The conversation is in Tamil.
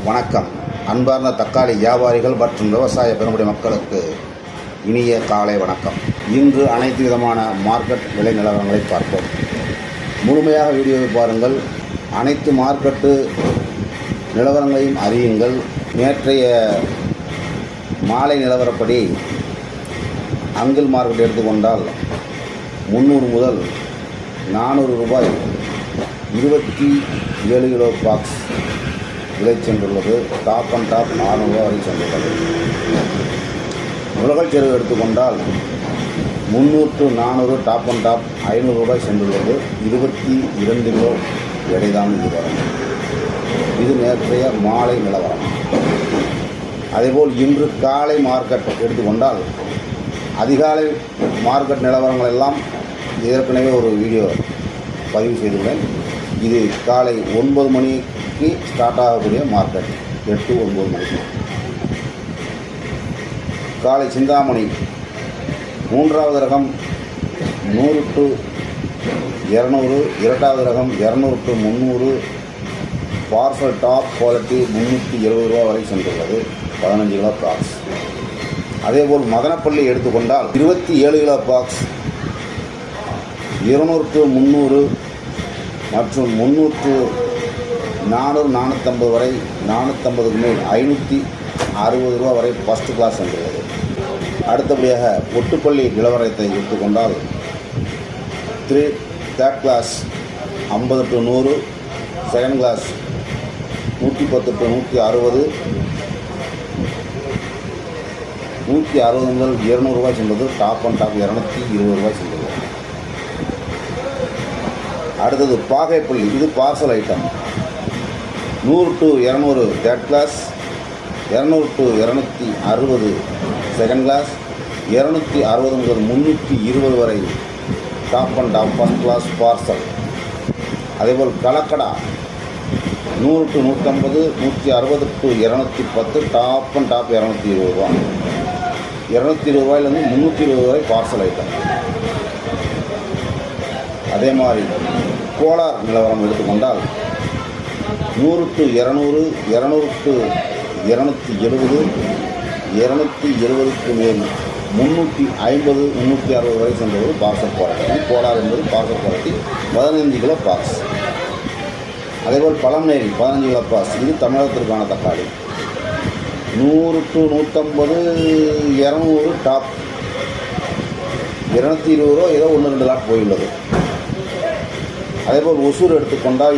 வணக்கம். அன்பார்ந்த தக்காளி வியாபாரிகள் மற்றும் விவசாய பெருமுடி மக்களுக்கு இனிய காலை வணக்கம். இன்று அனைத்து விதமான மார்க்கெட் விலை நிலவரங்களை பார்ப்போம். முழுமையாக வீடியோவை பாருங்கள். அனைத்து மார்க்கெட்டு நிலவரங்களையும் அறியுங்கள். நேற்றைய மாலை நிலவரப்படி அங்கிள் மார்க்கெட் எடுத்துக்கொண்டால் 300 முதல் 400 ரூபாய் 27 கிலோ பாக்ஸ் விலை சென்றுள்ளது. டாப் அண்ட் டாப் 400 ரூபாய் வரை சென்றுள்ளது. உலகச் செருவு எடுத்துக்கொண்டால் 300 to 400 டாப் அண்ட் டாப் 500 ரூபாய் சென்றுள்ளது. 22 கிலோ எடைதான் இது வரும். இது நேற்றைய மாலை நிலவரம். அதேபோல் இன்று காலை மார்க்கெட் எடுத்துக்கொண்டால் அதிகாலை மார்க்கெட் நிலவரங்கள் எல்லாம் ஏற்கனவே ஒரு வீடியோ பதிவு செய்துள்ளேன். இது காலை 9 மணிக்கு ஸ்டார்ட் ஆகக்கூடிய மார்க்கெட். 8-9 மணிக்கு. காலை சிந்தாமணி 3வது ரகம் 100 to 200, 2வது ரகம் 200 to 300, பார்சல் டாப் குவாலிட்டி 370 ரூபா வரை சென்றுள்ளது. 15 கிலோ பாக்ஸ். அதேபோல் மதனப்பள்ளி எடுத்துக்கொண்டால் 27 கிலோ பாக்ஸ் 200 to 300 மற்றும் 300 to 400, 450 வரை, 450க்கு மேல் 560 ரூபா வரை ஃபஸ்ட் கிளாஸ் சென்றுள்ளது. அடுத்தபடியாக ஒட்டுப்பள்ளி நிலவரத்தை எடுத்துக்கொண்டால் third class 50 to 100, second class 110 to 160, 160 முதல் 200 ரூபாய் சென்றது. டாப் அண்ட் டாப் 220 ரூபாய் சென்றது. அடுத்தது பாகைப்பள்ளி. இது parcel item. 100 to 200 third class, 200 to 260 second class, 260 முதல் 320 வரை top and top first class parcel. அதேபோல் Kalakada 100 to 150, 160 to 210 top and top 220 ரூபா. 220 ரூபாயிலேருந்து 320 வரை பார்சல் ஐட்டம். அதே மாதிரி கோலார் நிலவரம் எடுத்துக்கொண்டால் 100 to 200, 200 to 270, 270க்கு மேல் 350, 360 வரை சென்றது பார்சல் குவாலிட்டி. கோலார் என்பது பார்சல் குவாலிட்டி. 15 kilo box. அதேபோல் பழமநேரி 15 கிலோ பாக்ஸ். இது தமிழகத்திற்கான தக்காளி. 100 to 150, 200 டாப் 220 ரூபா ஏதோ 1-2 லாட் போயுள்ளது. அதேபோல் ஒசூர் எடுத்துக்கொண்டால்